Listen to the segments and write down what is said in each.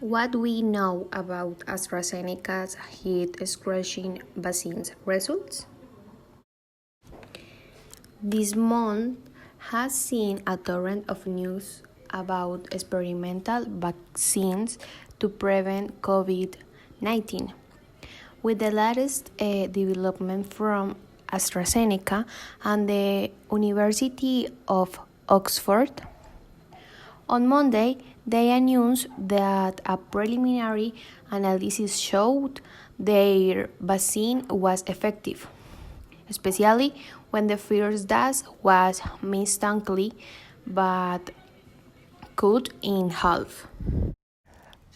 What we know about AstraZeneca's head-scratching vaccine results? This month has seen a torrent of news about experimental vaccines to prevent COVID-19. With the latest development from AstraZeneca and the University of Oxford, on Monday, they announced that a preliminary analysis showed their vaccine was effective, especially when the first dose was mistakenly but cut in half.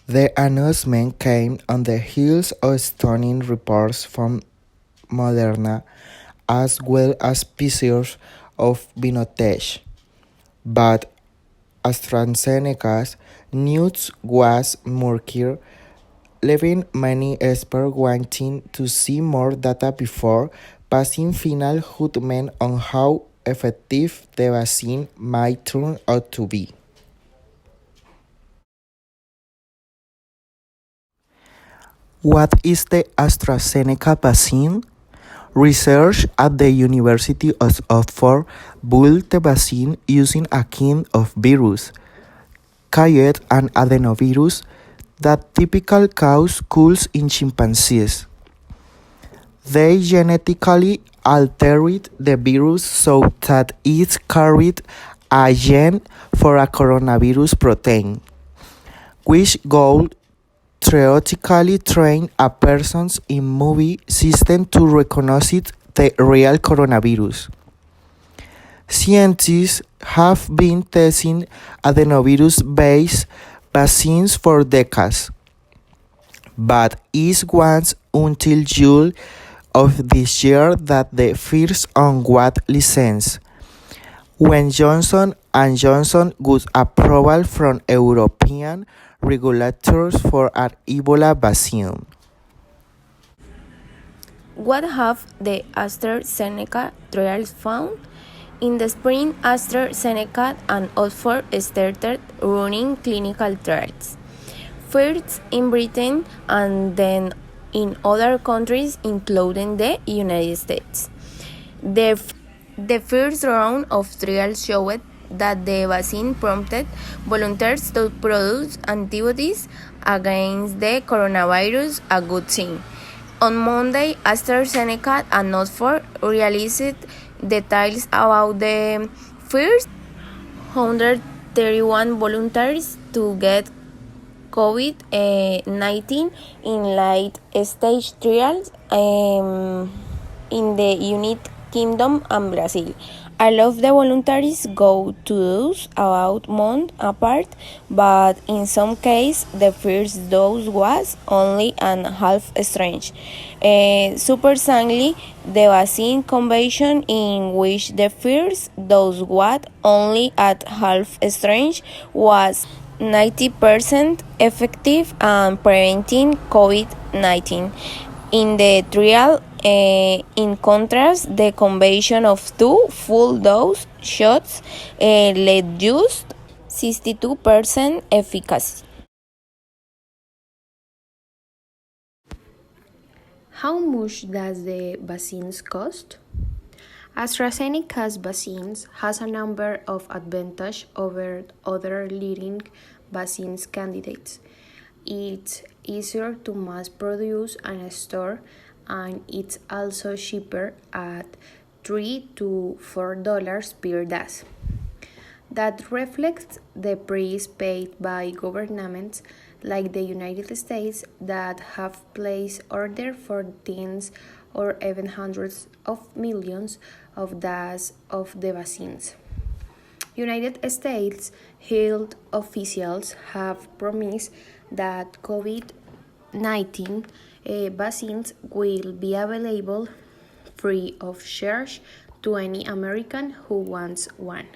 The announcement came on the heels of stunning reports from Moderna as well as pictures of BioNTech, but AstraZeneca's news was murkier, leaving many experts wanting to see more data before passing final judgment on how effective the vaccine might turn out to be. What is the AstraZeneca vaccine? Research at the University of Oxford built the vaccine using a kind of virus, called an adenovirus, that typically causes colds in chimpanzees. They genetically altered the virus so that it carried a gene for a coronavirus protein, which would theoretically train a person's immune system to recognize the real coronavirus. Scientists have been testing adenovirus-based vaccines for decades, but it was until June of this year that the first one got licensed, when Johnson & Johnson got approval from European regulators for an Ebola vaccine. What have the AstraZeneca trials found? In the spring, AstraZeneca and Oxford started running clinical trials, first in Britain and then in other countries, including the United States. The first round of trials showed that the vaccine prompted volunteers to produce antibodies against the coronavirus, a good thing. On Monday, AstraZeneca and Oxford released details about the first 131 volunteers to get COVID-19 in late-stage trials in the United Kingdom and Brazil. All of the volunteers go to dose about month apart, but in some cases the first dose was only an half strange. Surprisingly, the vaccine combination in which the first dose was only at half strange was 90% effective and preventing COVID-19. In the trial, in contrast, the combination of two full dose shots led just 62% efficacy. How much does the vaccines cost? AstraZeneca's vaccines has a number of advantages over other leading vaccines candidates. It's easier to mass produce and store, and it's also cheaper at $3 to $4 per dose. That reflects the price paid by governments like the United States that have placed orders for tens or even hundreds of millions of doses of the vaccines. United States health officials have promised that COVID-19 vaccines will be available free of charge to any American who wants one.